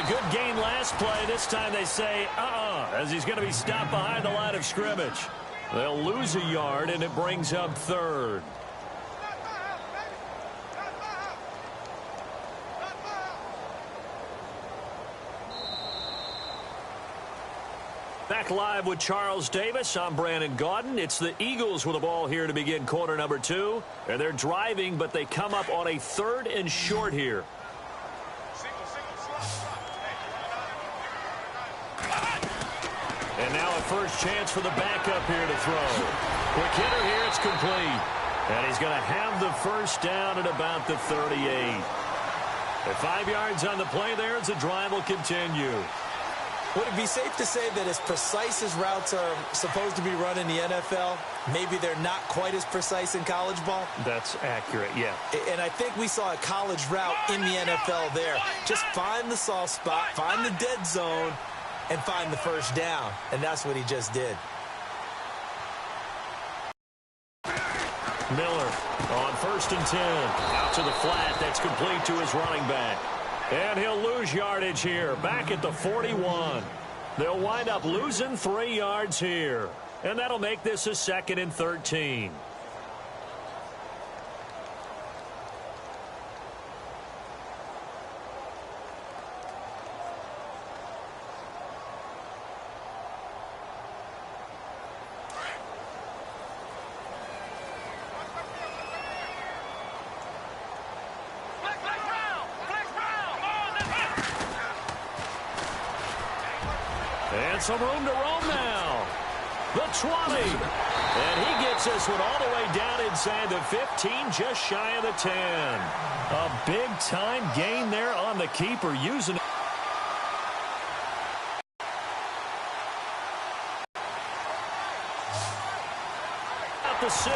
good gain last play. This time they say, as he's going to be stopped behind the line of scrimmage. They'll lose a yard, and it brings up third. Back live with Charles Davis. I'm Brandon Gaudin. It's the Eagles with the ball here to begin quarter number 2. And they're driving, but they come up on a 3rd and short here. And now a first chance for the backup here to throw. Quick hitter here, it's complete. And he's going to have the first down at about the 38. At 5 yards on the play there as the drive will continue. Would it be safe to say that as precise as routes are supposed to be run in the NFL, maybe they're not quite as precise in college ball? That's accurate, yeah. And I think we saw a college route in the NFL there. Just find the soft spot, find the dead zone, and find the first down. And that's what he just did. Miller on 1st and 10. Out to the flat. That's complete to his running back. And he'll lose yardage here, back at the 41. They'll wind up losing 3 yards here. And that'll make this a 2nd and 13. And some room to roam now. The 20. And he gets this one all the way down inside the 15, just shy of the 10. A big-time gain there on the keeper using it. At the 6.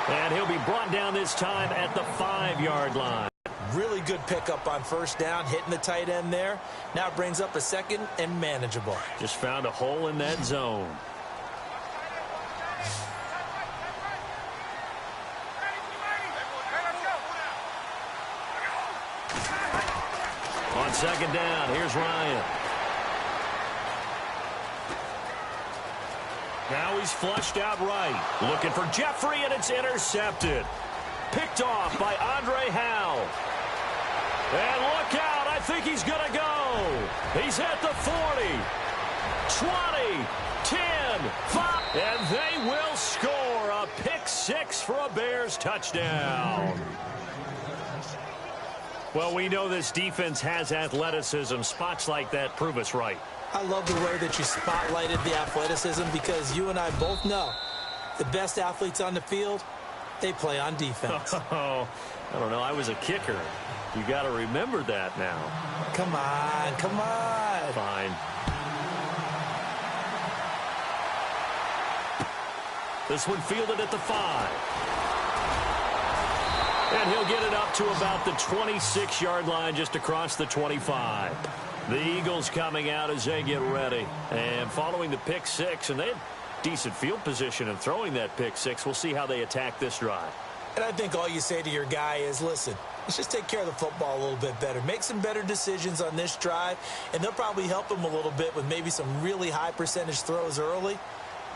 And he'll be brought down this time at the 5-yard line. Really good pickup on first down, hitting the tight end there. Now it brings up a 2nd and manageable. Just found a hole in that zone. On 2nd down, here's Ryan. Now he's flushed out right. Looking for Jeffrey, and it's intercepted. Picked off by Andre Howe. And look out, I think he's going to go. He's at the 40, 20, 10, 5. And they will score a pick-6 for a Bears touchdown. Well, we know this defense has athleticism. Spots like that prove us right. I love the way that you spotlighted the athleticism because you and I both know the best athletes on the field, they play on defense. Oh, I don't know. I was a kicker. You got to remember that now. Come on, come on. Fine. This one fielded at the 5. And he'll get it up to about the 26-yard line just across the 25. The Eagles coming out as they get ready. And following the pick-6, and they had decent field position in throwing that pick-6. We'll see how they attack this drive. And I think all you say to your guy is, listen, let's just take care of the football a little bit better. Make some better decisions on this drive, and they'll probably help him a little bit with maybe some really high percentage throws early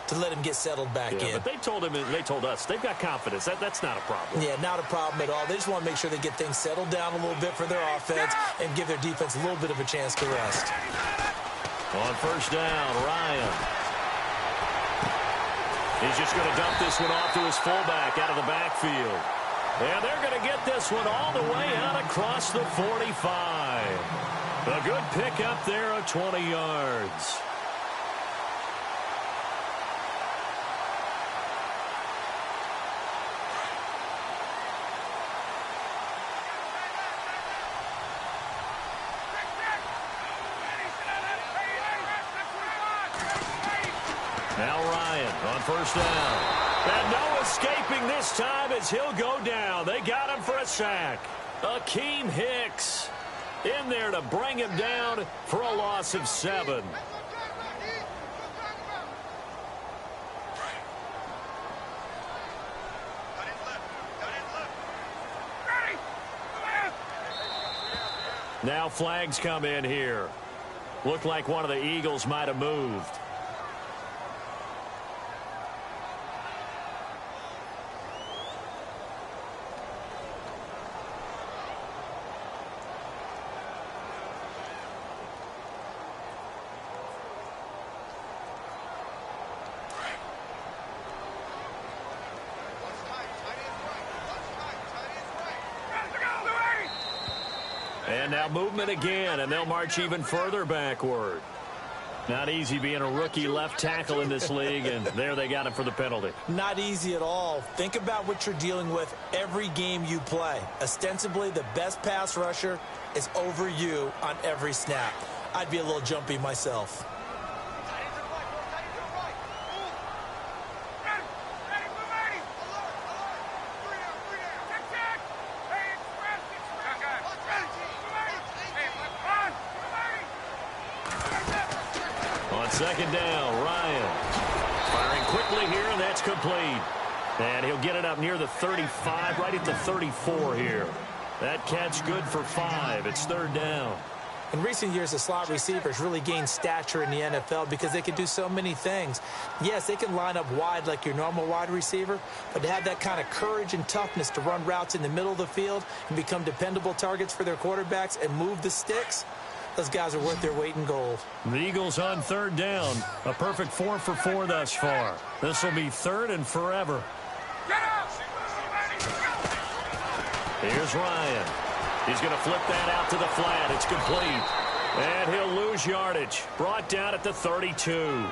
to let him get settled back in. But they told him, they told us, they've got confidence. That's not a problem. Yeah, not a problem at all. They just want to make sure they get things settled down a little bit for their offense and give their defense a little bit of a chance to rest. On first down, Ryan. He's just going to dump this one off to his fullback out of the backfield. And they're going to get this one all the way out across the 45. A good pickup there of 20 yards. Now Ryan on first down. And no escaping this time as he'll go down. They got him for a sack. Akeem Hicks in there to bring him down for a loss of 7. Now flags come in here. Looked like one of the Eagles might have moved. And now movement again, and they'll march even further backward. Not easy being a rookie left tackle in this league, and there they got him for the penalty. Not easy at all. Think about what you're dealing with every game you play. Ostensibly, the best pass rusher is over you on every snap. I'd be a little jumpy myself. Second down, Ryan. Firing quickly here, and that's complete. And he'll get it up near the 35, right at the 34 here. That catch good for 5. It's third down. In recent years, the slot receivers really gained stature in the NFL because they can do so many things. Yes, they can line up wide like your normal wide receiver, but to have that kind of courage and toughness to run routes in the middle of the field and become dependable targets for their quarterbacks and move the sticks, those guys are worth their weight in gold. The Eagles on third down. A perfect 4 for 4 thus far. This will be third and forever. Here's Ryan. He's going to flip that out to the flat. It's complete. And he'll lose yardage. Brought down at the 32.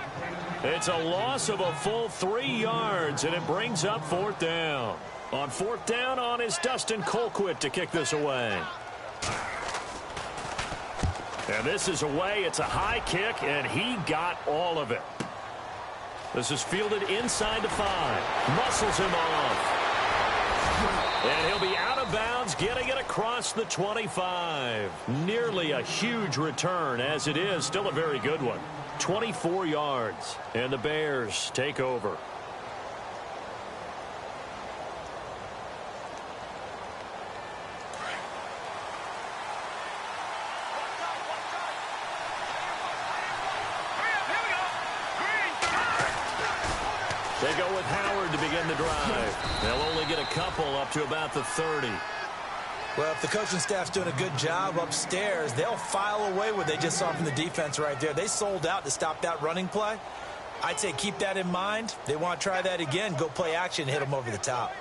It's a loss of a full 3 yards, and it brings up fourth down. On fourth down is Dustin Colquitt to kick this away. And this is away. It's a high kick, and he got all of it. This is fielded inside the 5. Muscles him off. And he'll be out of bounds, getting it across the 25. Nearly a huge return, as it is. Still a very good one. 24 yards, and the Bears take over. They go with Howard to begin the drive. They'll only get a couple up to about the 30. Well, if the coaching staff's doing a good job upstairs, they'll file away what they just saw from the defense right there. They sold out to stop that running play. I'd say keep that in mind. They want to try that again. Go play action, hit them over the top.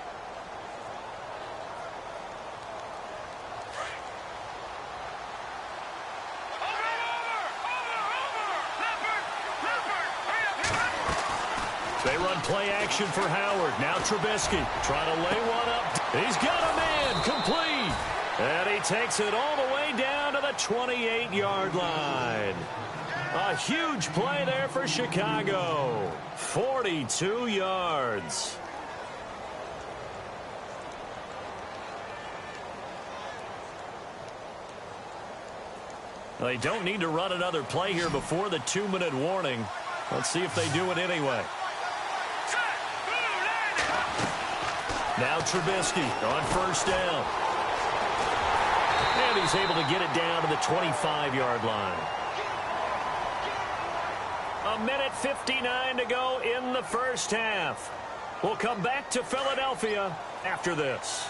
They run play action for Howard. Now Trubisky trying to lay one up. He's got a man complete. And he takes it all the way down to the 28-yard line. A huge play there for Chicago. 42 yards. They don't need to run another play here before the 2-minute warning. Let's see if they do it anyway. Now Trubisky on first down. And he's able to get it down to the 25-yard line. 1:59 to go in the first half. We'll come back to Philadelphia after this.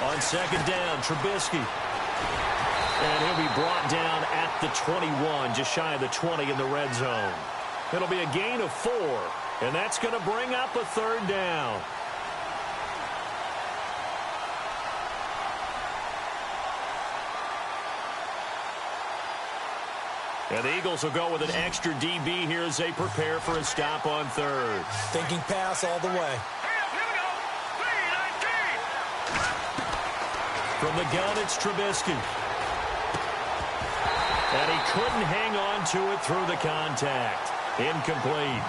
On second down, Trubisky. And he'll be brought down at the 21, just shy of the 20 in the red zone. It'll be a gain of 4, and that's going to bring up a third down. And the Eagles will go with an extra DB here as they prepare for a stop on third. Thinking pass all the way. From the gun, it's Trubisky. And he couldn't hang on to it through the contact. Incomplete.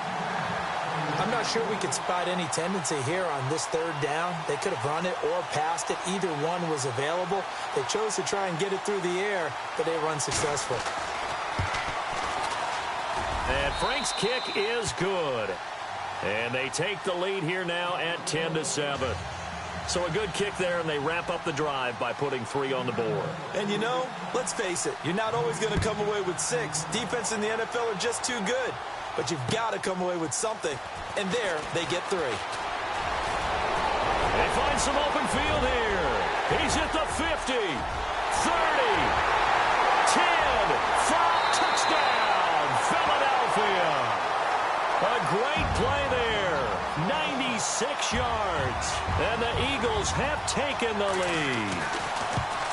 I'm not sure we could spot any tendency here on this third down. They could have run it or passed it. Either one was available. They chose to try and get it through the air, but they were unsuccessful. And Frank's kick is good. And they take the lead here now at 10-7. So a good kick there, and they wrap up the drive by putting 3 on the board. And you know, let's face it, you're not always going to come away with 6. Defense in the NFL are just too good. But you've got to come away with something. And there, they get 3. They find some open field here. He's at the 50, 30, 10, 5, touchdown, Philadelphia. A great play there, 96 yards, and the Eagles have taken the lead.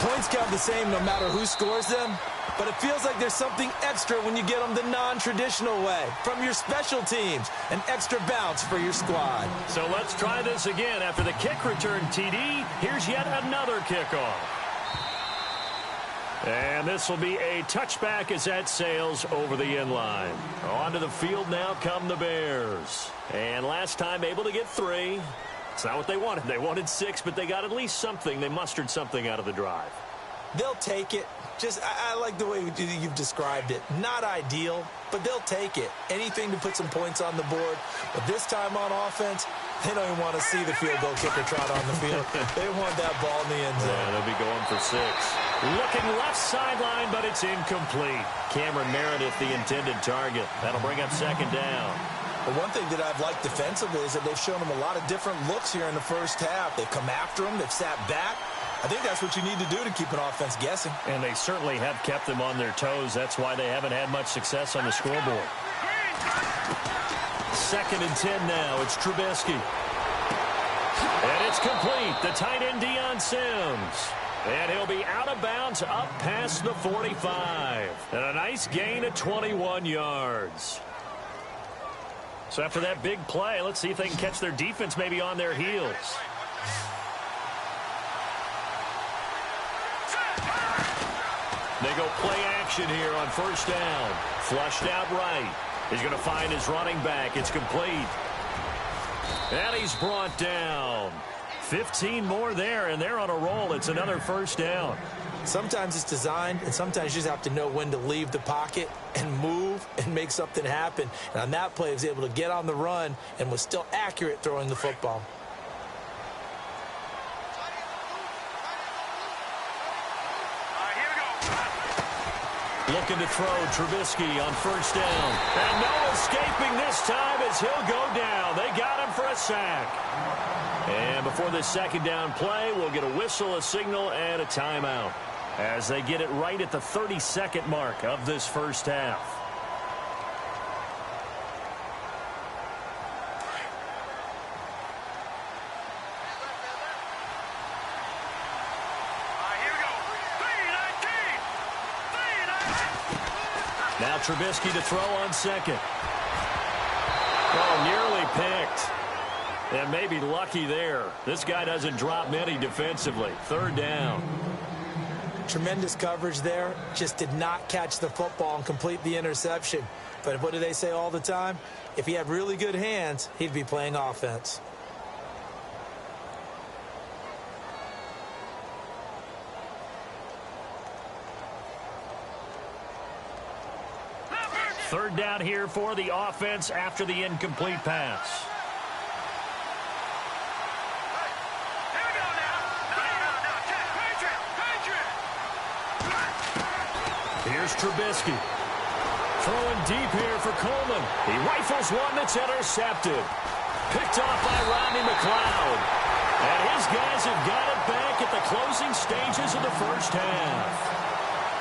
Points count the same no matter who scores them, but it feels like there's something extra when you get them the non-traditional way, from your special teams, an extra bounce for your squad. So let's try this again. After the kick return, TD, here's yet another kickoff. And this will be a touchback as that sails over the end line. Onto the field now come the Bears. And last time able to get 3. It's not what they wanted. They wanted 6, but they got at least something. They mustered something out of the drive. They'll take it. I like the way you've described it. Not ideal, but they'll take it. Anything to put some points on the board. But this time on offense, they don't even want to see the field goal kicker trot on the field. They want that ball in the end zone. Yeah, they'll be going for 6. Looking left sideline, but it's incomplete. Cameron Meredith, the intended target. That'll bring up 2nd down. But one thing that I've liked defensively is that they've shown them a lot of different looks here in the first half. They've come after them. They've sat back. I think that's what you need to do to keep an offense guessing. And they certainly have kept them on their toes. That's why they haven't had much success on the scoreboard. 2nd and 10 now. It's Trubisky. And it's complete. The tight end, Deion Sims. And he'll be out of bounds up past the 45. And a nice gain of 21 yards. So after that big play, let's see if they can catch their defense maybe on their heels. They go play action here on 1st down. Flushed out right. He's going to find his running back. It's complete. And he's brought down. 15 more there, and they're on a roll. It's another 1st down. Sometimes it's designed, and sometimes you just have to know when to leave the pocket and move and make something happen. And on that play, he was able to get on the run and was still accurate throwing the football. Looking to throw, Trubisky on 1st down. And no escaping this time as he'll go down. They got him for a sack. And before this 2nd down play, we'll get a whistle, a signal, and a timeout as they get it right at the 32nd mark of this first half. Now Trubisky to throw on 2nd. Oh, nearly picked. And maybe lucky there. This guy doesn't drop many defensively. 3rd down. Tremendous coverage there. Just did not catch the football and complete the interception. But what do they say all the time? If he had really good hands, he'd be playing offense. Third down here for the offense after the incomplete pass. Here's Trubisky. Throwing deep here for Coleman. He rifles one that's intercepted. Picked off by Rodney McLeod. And his guys have got it back at the closing stages of the first half.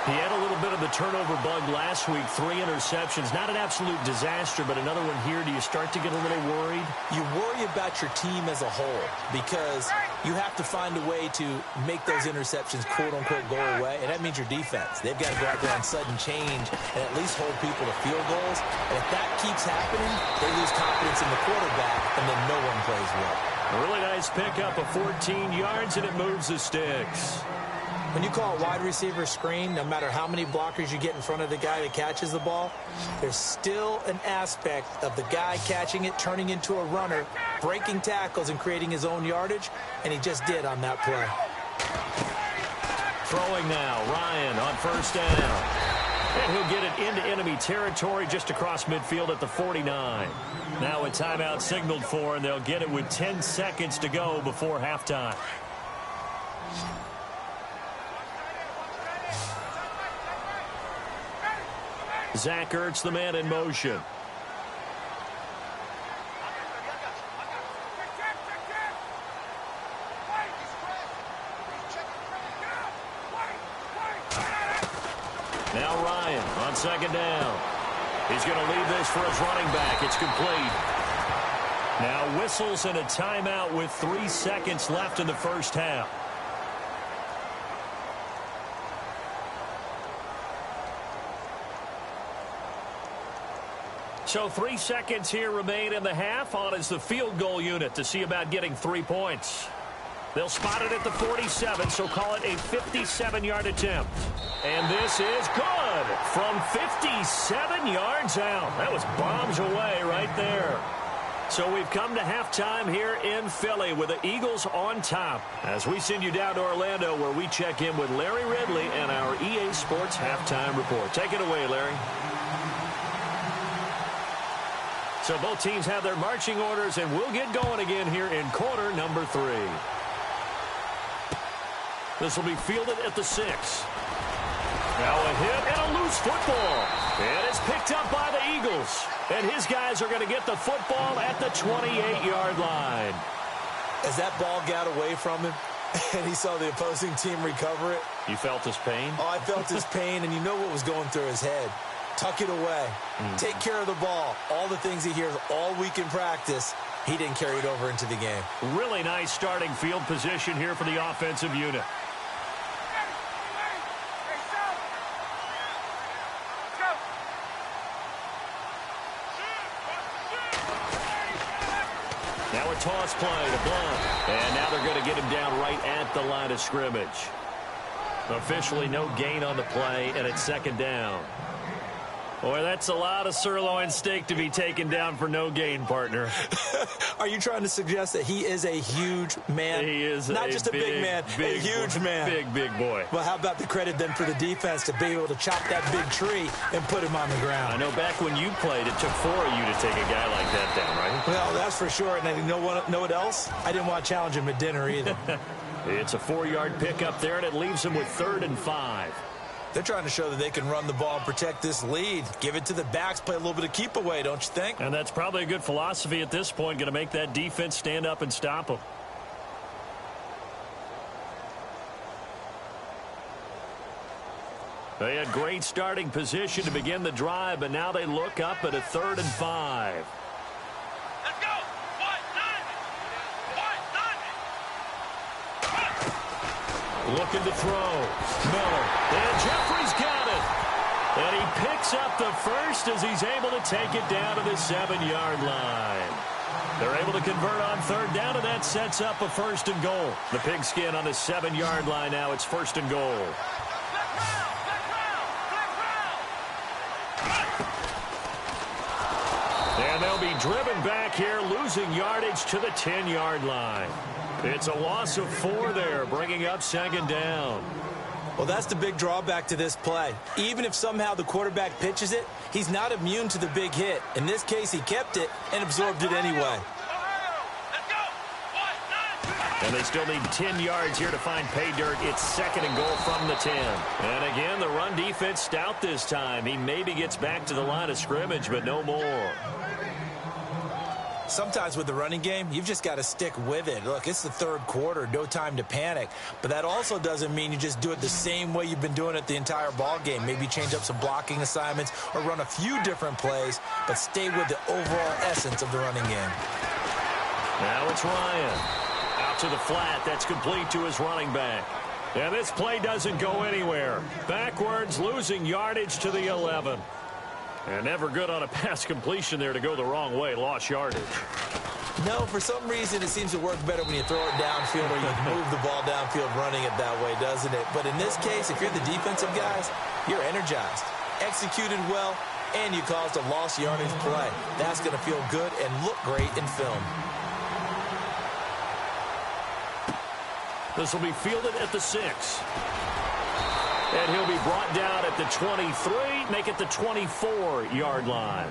He had a little bit of the turnover bug last week, 3 interceptions. Not an absolute disaster, but another one here. Do you start to get a little worried? You worry about your team as a whole because you have to find a way to make those interceptions, quote-unquote, go away, and that means your defense. They've got to go out there on sudden change and at least hold people to field goals. And if that keeps happening, they lose confidence in the quarterback, and then no one plays well. A really nice pickup of 14 yards, and it moves the sticks. When you call a wide receiver screen, no matter how many blockers you get in front of the guy that catches the ball, there's still an aspect of the guy catching it, turning into a runner, breaking tackles and creating his own yardage, and he just did on that play. Throwing now, Ryan on first down. And he'll get it into enemy territory just across midfield at the 49. Now a timeout signaled for, and they'll get it with 10 seconds to go before halftime. Zach Ertz, the man in motion. Now Ryan on second down. He's going to leave this for his running back. It's complete. Now whistles and a timeout with 3 seconds left in the first half. So 3 seconds here remain in the half. On is the field goal unit to see about getting 3 points. They'll spot it at the 47, so call it a 57-yard attempt. And this is good from 57 yards out. That was bombs away right there. So we've come to halftime here in Philly with the Eagles on top. As we send you down to Orlando, where we check in with Larry Ridley and our EA Sports halftime report. Take it away, Larry. So both teams have their marching orders, and we'll get going again here in quarter number 3. This will be fielded at the 6. Now a hit and a loose football. And it's picked up by the Eagles. And his guys are going to get the football at the 28-yard line. As that ball got away from him and he saw the opposing team recover it. You felt his pain? Oh, I felt his pain, and you know what was going through his head. Tuck it away. Take care of the ball. All the things he hears all week in practice, he didn't carry it over into the game. Really nice starting field position here for the offensive unit. Now a toss play to Blunt. And now they're going to get him down right at the line of scrimmage. Officially no gain on the play, and it's second down. Boy, that's a lot of sirloin steak to be taken down for no gain, partner. Are you trying to suggest that he is a huge man? He is not just a big man, a huge man. Big boy. Well, how about the credit then for the defense to be able to chop that big tree and put him on the ground? I know back when you played, it took 4 of you to take a guy like that down, right? Well, that's for sure. And you know what else? I didn't want to challenge him at dinner either. It's a 4-yard pickup there, and it leaves him with 3rd and 5. They're trying to show that they can run the ball and protect this lead. Give it to the backs, play a little bit of keep away, don't you think? And that's probably a good philosophy at this point, going to make that defense stand up and stop them. They had great starting position to begin the drive, but now they look up at a 3rd and 5. Let's go! Looking to throw. Miller. And Jeffrey's got it. And he picks up the first as he's able to take it down to the 7-yard line. They're able to convert on 3rd down, and that sets up a 1st and goal. The Pigskin on the 7-yard line now. It's 1st and goal. And they'll be driven back here, losing yardage to the 10-yard line. It's a loss of 4 there, bringing up 2nd down. Well, that's the big drawback to this play. Even if somehow the quarterback pitches it, he's not immune to the big hit. In this case, he kept it and absorbed it anyway. And they still need 10 yards here to find pay dirt. It's 2nd and goal from the 10. And again, the run defense stout this time. He maybe gets back to the line of scrimmage, but no more. Sometimes with the running game, you've just got to stick with it. Look, it's the 3rd quarter, no time to panic. But that also doesn't mean you just do it the same way you've been doing it the entire ball game. Maybe change up some blocking assignments or run a few different plays, but stay with the overall essence of the running game. Now it's Ryan. Out to the flat. That's complete to his running back. And this play doesn't go anywhere. Backwards, losing yardage to the 11. And never good on a pass completion there to go the wrong way. Lost yardage. No, for some reason it seems to work better when you throw it downfield or you move the ball downfield running it that way, doesn't it? But in this case, if you're the defensive guys, you're energized, executed well, and you caused a lost yardage play. That's going to feel good and look great in film. This will be fielded at the 6. And he'll be brought down at the 23, make it the 24-yard line.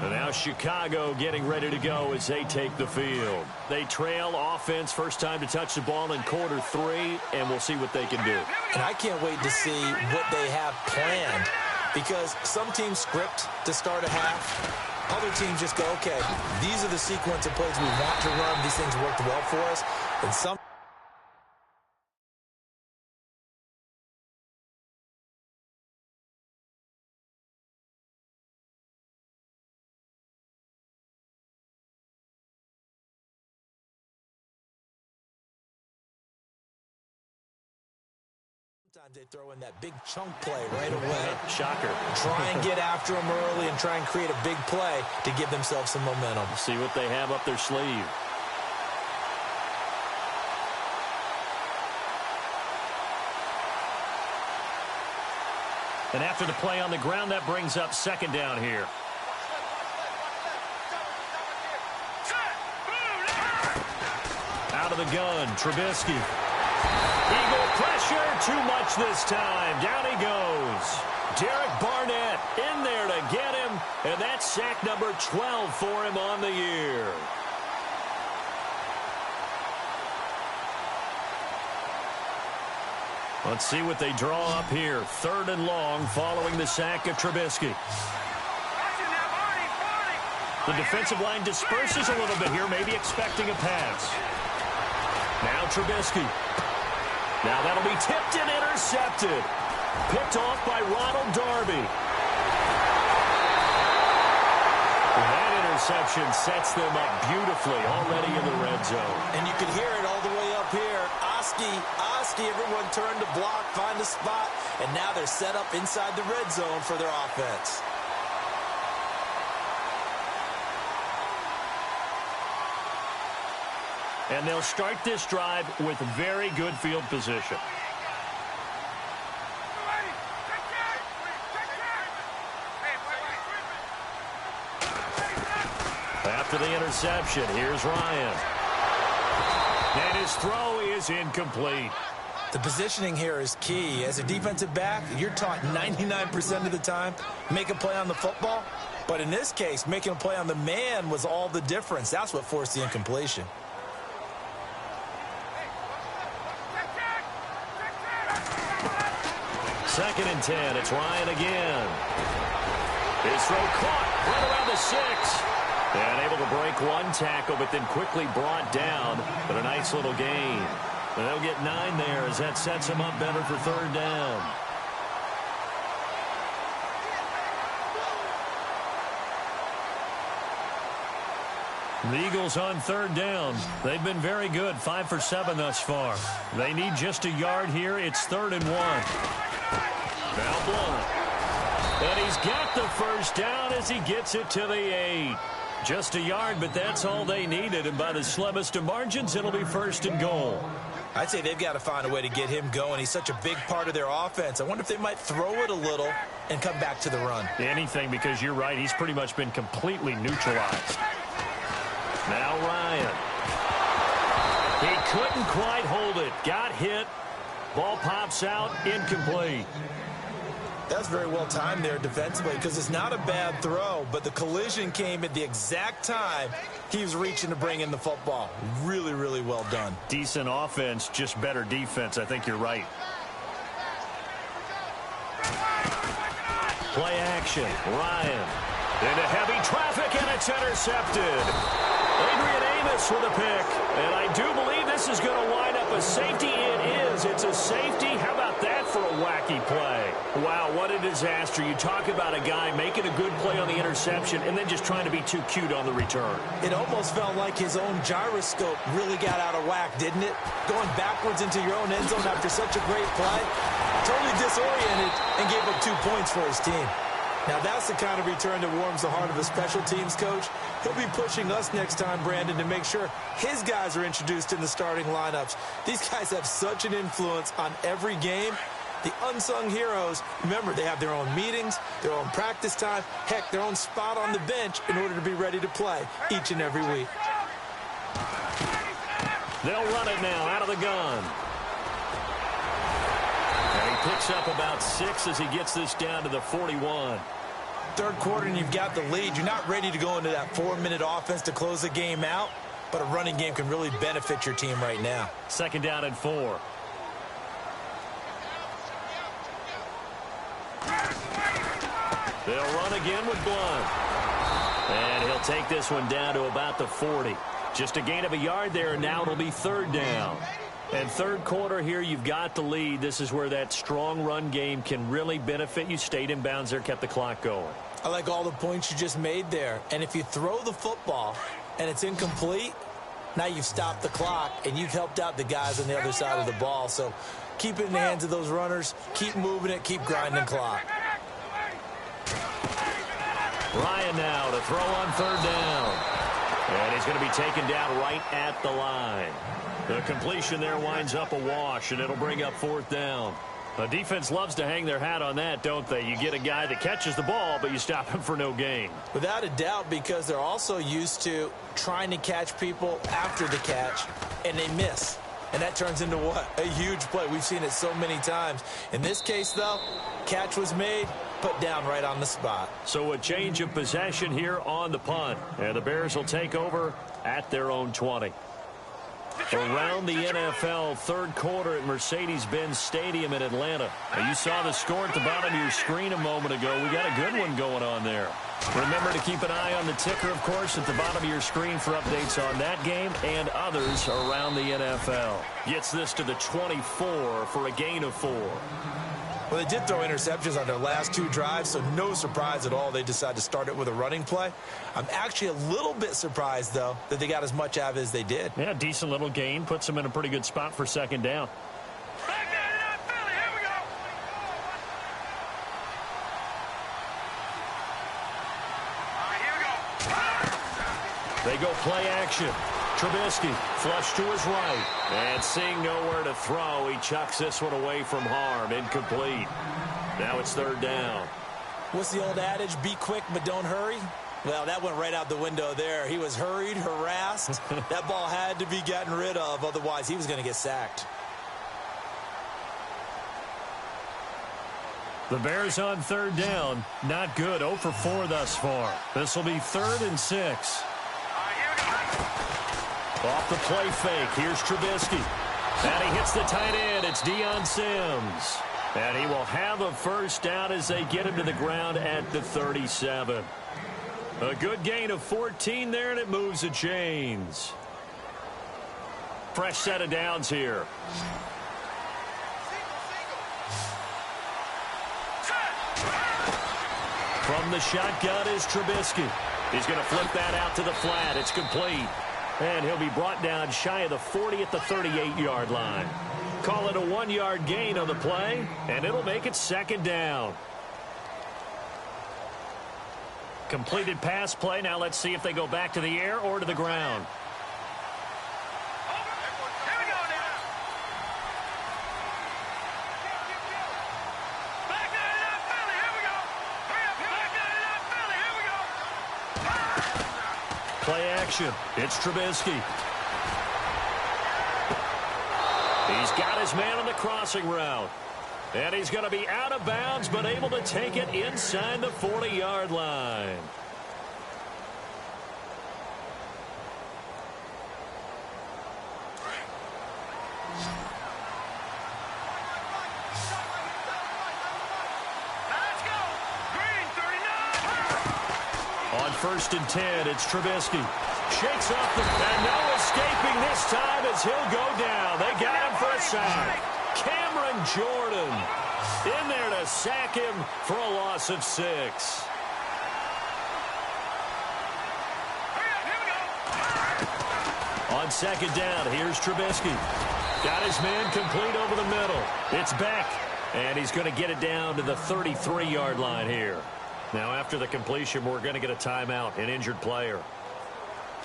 And now Chicago getting ready to go as they take the field. They trail offense, first time to touch the ball in quarter 3, and we'll see what they can do. And I can't wait to see what they have planned, because some teams script to start a half. Other teams just go, okay, these are the sequence of plays we want to run. These things worked well for us. And some sometimes they throw in that big chunk play right away. Shocker. Try and get after them early and try and create a big play to give themselves some momentum. See what they have up their sleeve. And after the play on the ground, that brings up second down here. Out of the gun, Trubisky. Eagle pressure, too much this time. Down he goes. Derek Barnett in there to get him, and that's sack number 12 for him on the year. Let's see what they draw up here. 3rd and long following the sack of Trubisky. The defensive line disperses a little bit here, maybe expecting a pass. Now Trubisky. Now that'll be tipped and intercepted. Picked off by Ronald Darby. That interception sets them up beautifully already in the red zone. And you can hear it all the way up here. Oski, everyone turned to block, find a spot, and now they're set up inside the red zone for their offense. And they'll start this drive with very good field position. After the interception, here's Ryan. And his throw is incomplete. The positioning here is key. As a defensive back, you're taught 99% of the time, make a play on the football. But in this case, making a play on the man was all the difference. That's what forced the incompletion. Second and 10. It's Ryan again. His throw caught right around the 6. And able to break one tackle, but then quickly brought down. But a nice little gain. And they'll get 9 there as that sets him up better for 3rd down. The Eagles on 3rd down. They've been very good, 5 for 7 thus far. They need just a yard here. It's 3rd and 1. Now Blunt. And he's got the first down as he gets it to the 8. Just a yard, but that's all they needed. And by the slimmest of margins, it'll be 1st and goal. I'd say they've got to find a way to get him going. He's such a big part of their offense. I wonder if they might throw it a little and come back to the run. Anything, because you're right. He's pretty much been completely neutralized. Now Ryan. He couldn't quite hold it. Got hit. Ball pops out. Incomplete. That's very well timed there defensively, because it's not a bad throw, but the collision came at the exact time he was reaching to bring in the football. Really, really well done. Decent offense, just better defense. I think you're right. Play action. Ryan into heavy traffic, and it's intercepted. Adrian Amos with a pick. And I do believe this is going to wind up a safety. It is. It's a safety. How about that for a wacky play? Wow, what a disaster. You talk about a guy making a good play on the interception and then just trying to be too cute on the return. It almost felt like his own gyroscope really got out of whack, didn't it? Going backwards into your own end zone after such a great play. Totally disoriented and gave up 2 points for his team. Now, that's the kind of return that warms the heart of a special teams coach. He'll be pushing us next time, Brandon, to make sure his guys are introduced in the starting lineups. These guys have such an influence on every game. The unsung heroes, remember, they have their own meetings, their own practice time, heck, their own spot on the bench in order to be ready to play each and every week. They'll run it now out of the gun. And he picks up about 6 as he gets this down to the 41. Third quarter and you've got the lead. You're not ready to go into that 4-minute offense to close the game out, but a running game can really benefit your team right now. 2nd down and 4. They'll run again with Blunt. And he'll take this one down to about the 40. Just a gain of a yard there, and now it'll be 3rd down. And third quarter here, you've got the lead. This is where that strong run game can really benefit you. Stayed in bounds there, kept the clock going. I like all the points you just made there. And if you throw the football and it's incomplete, now you've stopped the clock and you've helped out the guys on the other side of the ball. So keep it in the hands of those runners. Keep moving it. Keep grinding clock. Ryan now to throw on 3rd down. And he's going to be taken down right at the line. The completion there winds up a wash, and it'll bring up 4th down. The defense loves to hang their hat on that, don't they? You get a guy that catches the ball, but you stop him for no gain. Without a doubt, because they're also used to trying to catch people after the catch, and they miss. And that turns into what? A huge play. We've seen it so many times. In this case, though, catch was made, put down right on the spot. So a change of possession here on the punt. And the Bears will take over at their own 20. Around the NFL, third quarter at Mercedes-Benz Stadium in Atlanta. Now, you saw the score at the bottom of your screen a moment ago. We got a good one going on there. Remember to keep an eye on the ticker, of course, at the bottom of your screen for updates on that game and others around the NFL. Gets this to the 24 for a gain of 4. Well, they did throw interceptions on their last 2 drives, so no surprise at all they decided to start it with a running play. I'm actually a little bit surprised, though, that they got as much out of it as they did. Yeah, decent little gain. Puts them in a pretty good spot for 2nd down. They go play action. Trubisky flush to his right. And seeing nowhere to throw, he chucks this one away from harm. Incomplete. Now it's 3rd down. What's the old adage? Be quick, but don't hurry? Well, that went right out the window there. He was hurried, harassed. That ball had to be gotten rid of. Otherwise, he was going to get sacked. The Bears on 3rd down. Not good. 0 for 4 thus far. This will be 3rd and 6. Off the play fake, here's Trubisky. And he hits the tight end. It's Deion Sims. And he will have a 1st down as they get him to the ground at the 37. A good gain of 14 there, and it moves the chains. Fresh set of downs here. From the shotgun is Trubisky. He's going to flip that out to the flat. It's complete. And he'll be brought down shy of the 40 at the 38-yard line. Call it a 1-yard gain on the play, and it'll make it 2nd down. Completed pass play. Now let's see if they go back to the air or to the ground. Play action. It's Trubisky. He's got his man on the crossing route. And he's going to be out of bounds, but able to take it inside the 40-yard line. On 1st and 10, it's Trubisky. Shakes off the... And no escaping this time as he'll go down. They got him for a sack. Cameron Jordan in there to sack him for a loss of 6. On 2nd down, here's Trubisky. Got his man complete over the middle. It's Beck. And he's going to get it down to the 33-yard line here. Now, after the completion, we're going to get a timeout, an injured player.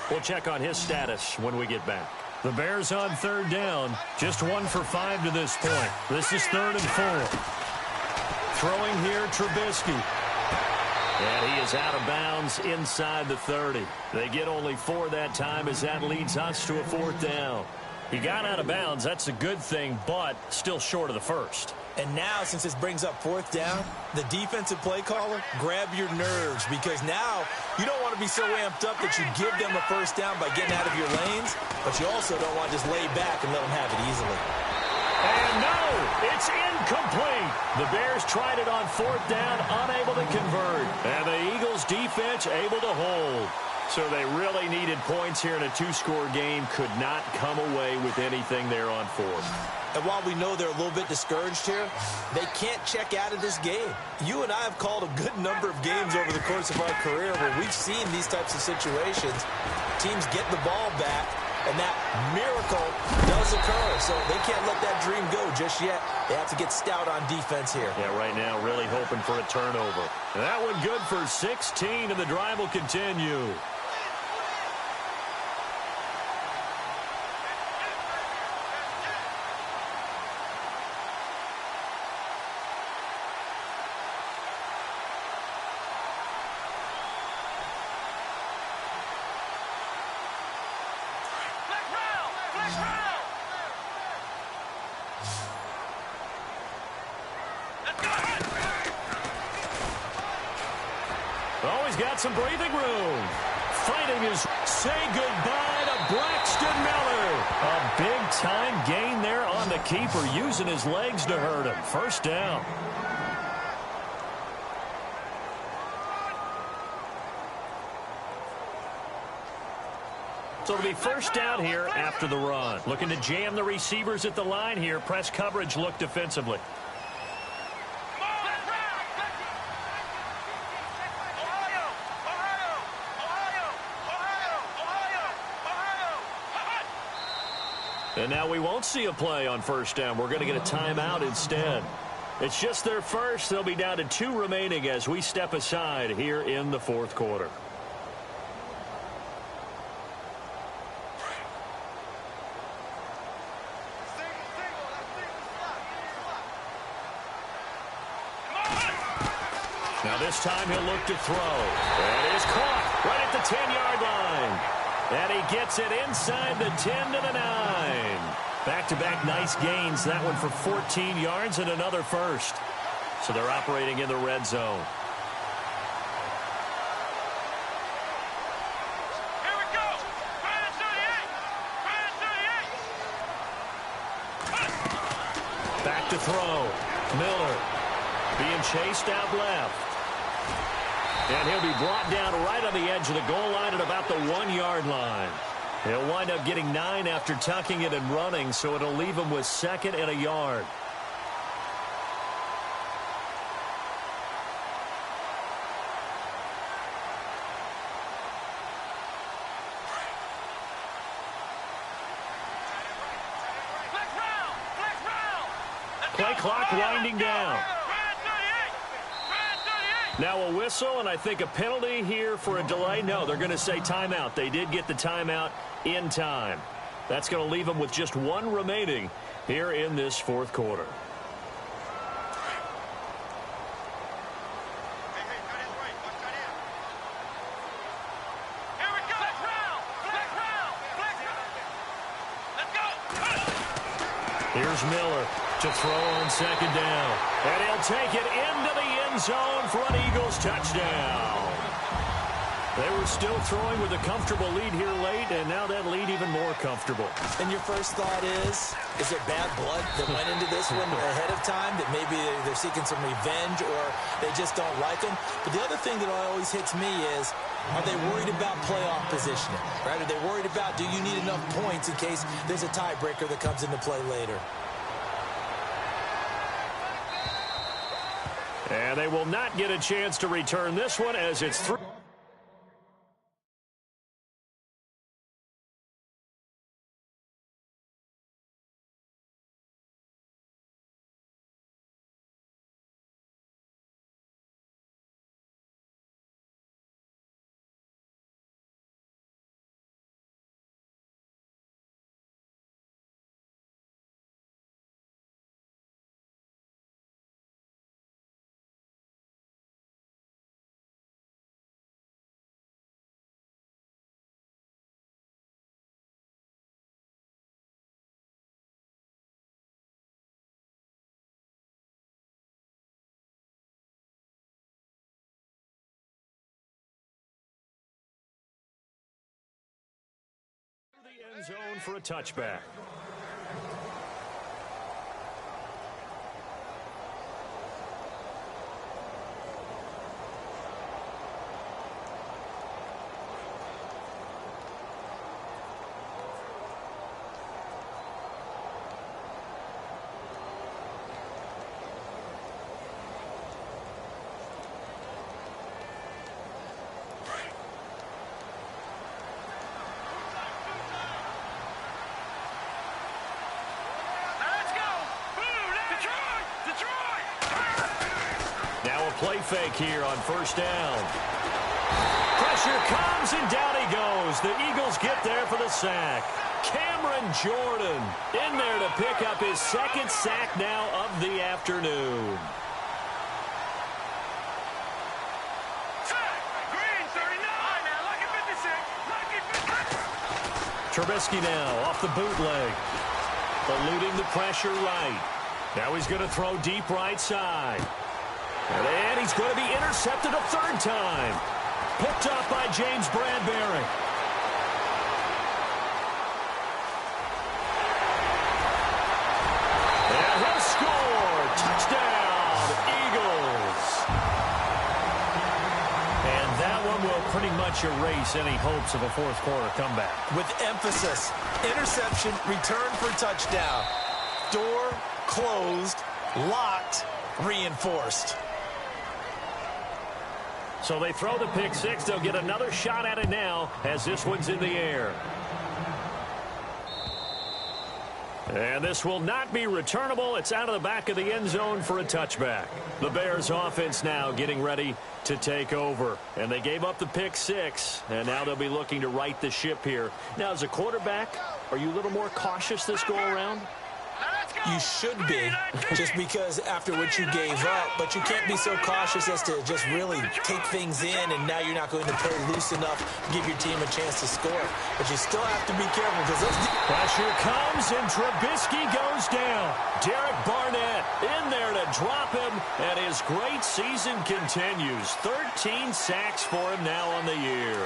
We'll check on his status when we get back. The Bears on 3rd down, just 1 for 5 to this point. This is 3rd and 4. Throwing here, Trubisky. And he is out of bounds inside the 30. They get only 4 that time as that leads us to a 4th down. He got out of bounds. That's a good thing, but still short of the 1st. And now, since this brings up fourth down, the defensive play caller, grab your nerves, because now you don't want to be so amped up that you give them a first down by getting out of your lanes, but you also don't want to just lay back and let them have it easily. And no, it's incomplete. The Bears tried it on fourth down, unable to convert. And the Eagles defense able to hold. So they really needed points here in a two-score game. Could not come away with anything there on fourth. And while we know they're a little bit discouraged here, they can't check out of this game. You and I have called a good number of games over the course of our career where we've seen these types of situations. Teams get the ball back, and that miracle does occur. So they can't let that dream go just yet. They have to get stout on defense here. Yeah, right now really hoping for a turnover. And that one good for 16, and the drive will continue. Oh, he's got some breathing room. Fighting his say goodbye to Braxton Miller. A big-time gain there on the keeper, using his legs to hurt him. First down. So it'll be first down here after the run. Looking to jam the receivers at the line here. Press coverage look defensively. And now we won't see a play on first down. We're going to get a timeout instead. It's just their first. They'll be down to 2 remaining as we step aside here in the fourth quarter. Now this time he'll look to throw. That is caught right at the 10-yard line. And he gets it inside the 10 to the 9. Back-to-back nice gains. That one for 14 yards and another first. So they're operating in the red zone. Here we go. Brandon 38. Back to throw. Miller being chased out left. And he'll be brought down right on the edge of the goal line at about the 1-yard line. He'll wind up getting 9 after tucking it and running, so it'll leave him with 2nd and a yard. Play clock winding down. Now a whistle, and I think a penalty here for a delay. No, they're going to say timeout. They did get the timeout in time. That's going to leave them with just 1 remaining here in this fourth quarter. Here's Miller to throw on 2nd down. And he'll take it into the end zone for an Eagles touchdown. They were still throwing with a comfortable lead here late, and now that lead even more comfortable. And your first thought is it bad blood that went into this one ahead of time, that maybe they're seeking some revenge or they just don't like them? But the other thing that always hits me is, are they worried about playoff positioning? Right? Are they worried about, do you need enough points in case there's a tiebreaker that comes into play later? And they will not get a chance to return this one as it's 3. End zone for a touchback. Play fake here on first down. Pressure comes, and down he goes. The Eagles get there for the sack. Cameron Jordan in there to pick up his second sack now of the afternoon. Green, 39. Now, lucky 56. Lucky 56. Trubisky now off the bootleg. Eluding the pressure right. Now he's going to throw deep right side. And he's going to be intercepted a third time. Picked off by James Bradbury. And he'll score. Touchdown, Eagles. And that one will pretty much erase any hopes of a fourth quarter comeback. With emphasis, interception, return for touchdown. Door closed, locked, reinforced. So they throw the pick six. They'll get another shot at it now as this one's in the air. And this will not be returnable. It's out of the back of the end zone for a touchback. The Bears offense now getting ready to take over. And they gave up the pick six, and now they'll be looking to right the ship here. Now, as a quarterback, are you a little more cautious this go-around? You should be, just because after what you gave up, but you can't be so cautious as to just really take things in, and now you're not going to play loose enough to give your team a chance to score. But you still have to be careful because those... Pressure comes, and Trubisky goes down. Derek Barnett in there to drop him, and his great season continues. 13 sacks for him now on the year.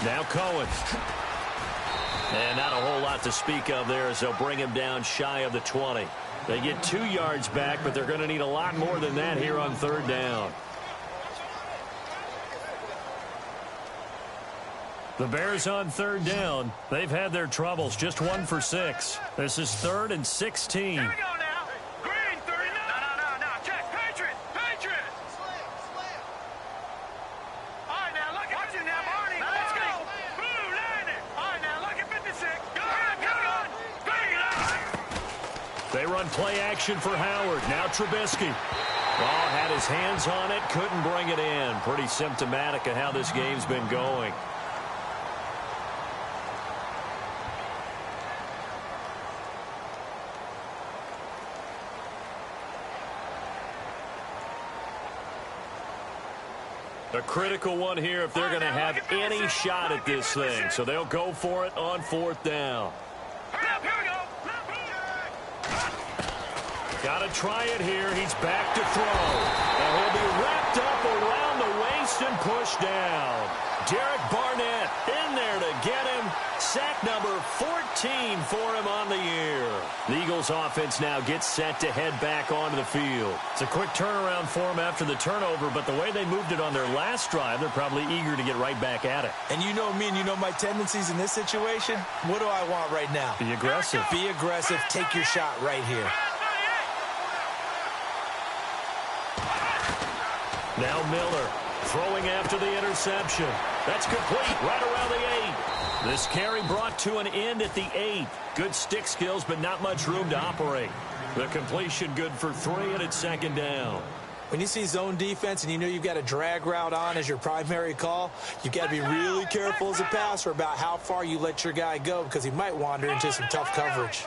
Now Cohen. And not a whole lot to speak of there as they'll bring him down shy of the 20. They get 2 yards back, but they're going to need a lot more than that here on third down. The Bears on third down. They've had their troubles, just 1 for 6. This is 3rd and 16. Here we go now. Green, 39. No. Check. Patriots. All right, now look at you now, Barney. Let's go. Blue, line it. All right, now look at 56. Go on. They run play action for Howard. Now Trubisky. Ball had his hands on it, couldn't bring it in. Pretty symptomatic of how this game's been going. A critical one here if they're going to have any shot at this thing. So they'll go for it on 4th down. Here we go. Got to try it here. He's back to throw. And he'll be wrapped up around the waist and pushed down. Derek Barnett in there to get him. Sack number 14 for him on the year. The Eagles offense now gets set to head back onto the field. It's a quick turnaround for them after the turnover, but the way they moved it on their last drive, they're probably eager to get right back at it. And you know me and you know my tendencies in this situation. What do I want right now? Be aggressive. Be aggressive. Take your shot right here. Now Miller throwing after the interception. That's complete right around the 8. This carry brought to an end at the 8. Good stick skills, but not much room to operate. The completion good for 3, and it's 2nd down. When you see zone defense and you know you've got a drag route on as your primary call, you've got to be really careful as a passer about how far you let your guy go because he might wander into some tough coverage.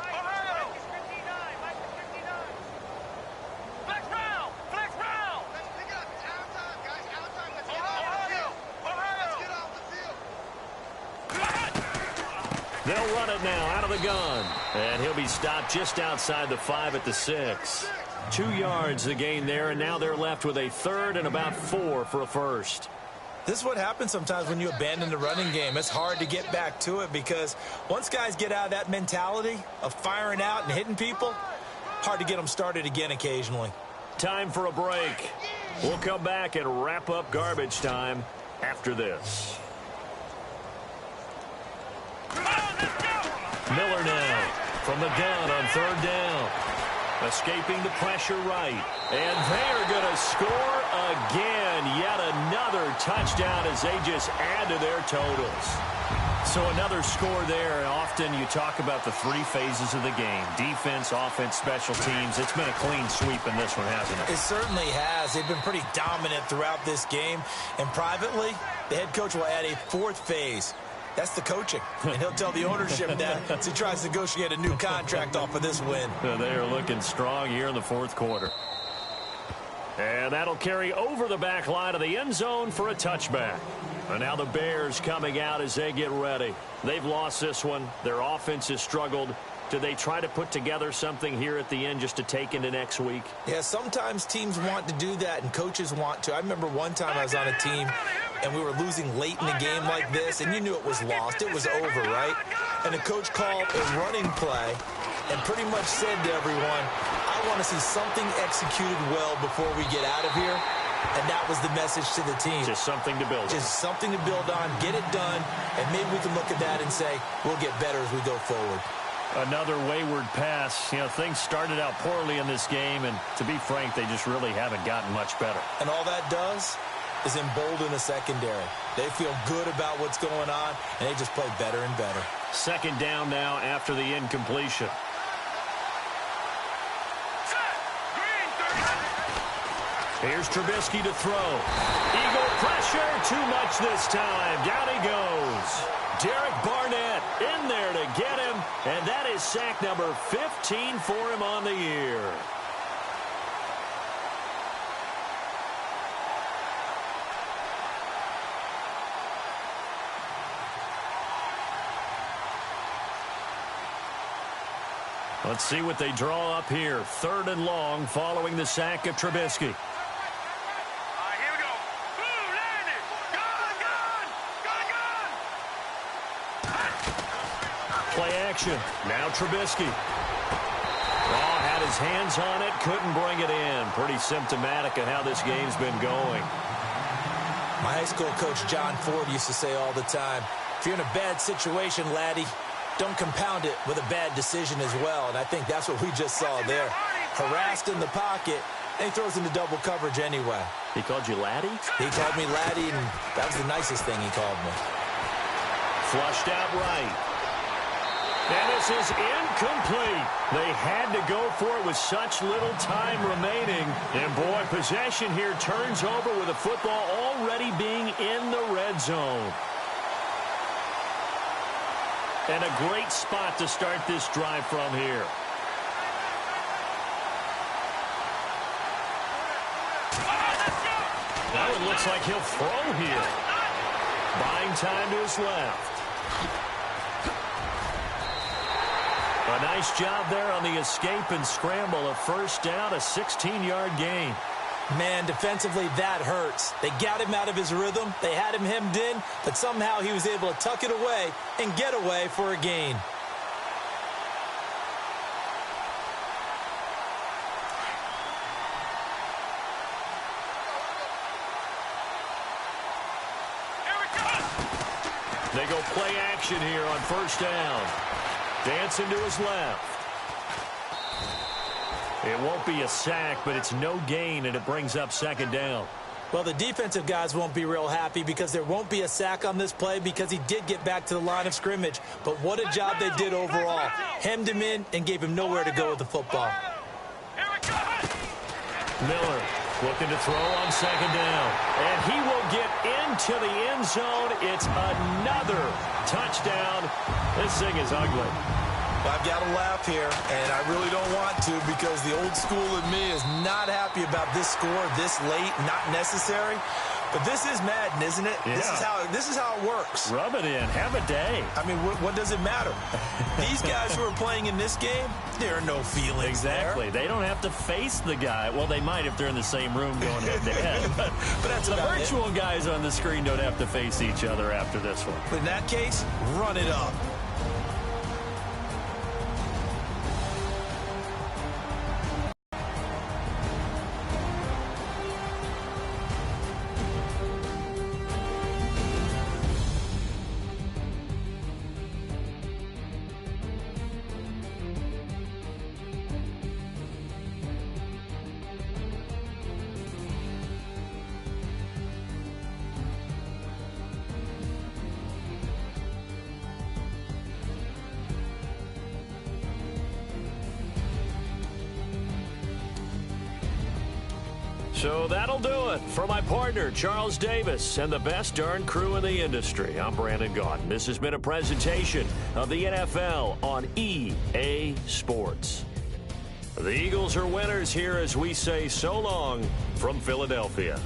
They'll run it now out of the gun. And he'll be stopped just outside the 5 at the 6. 2 yards the gain there, and now they're left with a third and about 4 for a first. This is what happens sometimes when you abandon the running game. It's hard to get back to it because once guys get out of that mentality of firing out and hitting people, hard to get them started again occasionally. Time for a break. We'll come back and wrap up garbage time after this. Miller now from the gun on third down. Escaping the pressure right. And they are going to score again. Yet another touchdown as they just add to their totals. So another score there. Often you talk about the 3 phases of the game. Defense, offense, special teams. It's been a clean sweep in this one, hasn't it? It certainly has. They've been pretty dominant throughout this game. And privately, the head coach will add a 4th phase. That's the coaching. And he'll tell the ownership that as he tries to negotiate a new contract off of this win. They are looking strong here in the 4th quarter. And that'll carry over the back line of the end zone for a touchback. And now the Bears coming out as they get ready. They've lost this one. Their offense has struggled. Do they try to put together something here at the end just to take into next week? Yeah, sometimes teams want to do that and coaches want to. I remember one time I was on a team and we were losing late in a game like this, and you knew it was lost. It was over, right? And the coach called a running play and pretty much said to everyone, I want to see something executed well before we get out of here. And that was the message to the team. Just something to build on. Just something to build on, get it done, and maybe we can look at that and say, we'll get better as we go forward. Another wayward pass. You know, things started out poorly in this game, and to be frank, they just really haven't gotten much better. And all that does is embolden the secondary. They feel good about what's going on, and they just play better and better. Second down now after the incompletion. Here's Trubisky to throw. Eagle pressure, too much this time. Down he goes. Derek Barnett in there to get him, and that is sack number 15 for him on the year. Let's see what they draw up here. 3rd and long following the sack of Trubisky. Play action. Now Trubisky. Oh, had his hands on it. Couldn't bring it in. Pretty symptomatic of how this game's been going. My high school coach, John Ford, used to say all the time, if you're in a bad situation, laddie, don't compound it with a bad decision as well. And I think that's what we just saw there. Harassed in the pocket, and he throws into double coverage anyway. He called you laddie? He called me laddie, and that was the nicest thing he called me. Flushed out right. And this is incomplete. They had to go for it with such little time remaining. And, boy, possession here turns over with the football already being in the red zone. And a great spot to start this drive from here. Now it looks like he'll throw here. Buying time to his left. A nice job there on the escape and scramble. A first down, a 16-yard gain. Man, defensively, that hurts. They got him out of his rhythm. They had him hemmed in, but somehow he was able to tuck it away and get away for a gain. They go play action here on first down. Dancing to his left. It won't be a sack, but it's no gain, and it brings up second down. Well, the defensive guys won't be real happy because there won't be a sack on this play because he did get back to the line of scrimmage. But what a job they did overall. Hemmed him in and gave him nowhere to go with the football. Miller looking to throw on second down. And he will get into the end zone. It's another touchdown. This thing is ugly. Well, I've got to laugh here, and I really don't want to because the old school in me is not happy about this score this late, not necessary. But this is Madden, isn't it? Yeah. This is how it works. Rub it in. Have a day. I mean, what does it matter? These guys who are playing in this game, there are no feelings Exactly. there. They don't have to face the guy. Well, they might if they're in the same room going head-to-head. But that's the about virtual guys on the screen don't have to face each other after this one. But in that case, run it up. So that'll do it. For my partner, Charles Davis, and the best darn crew in the industry, I'm Brandon Gaudin. This has been a presentation of the NFL on EA Sports. The Eagles are winners here as we say so long from Philadelphia.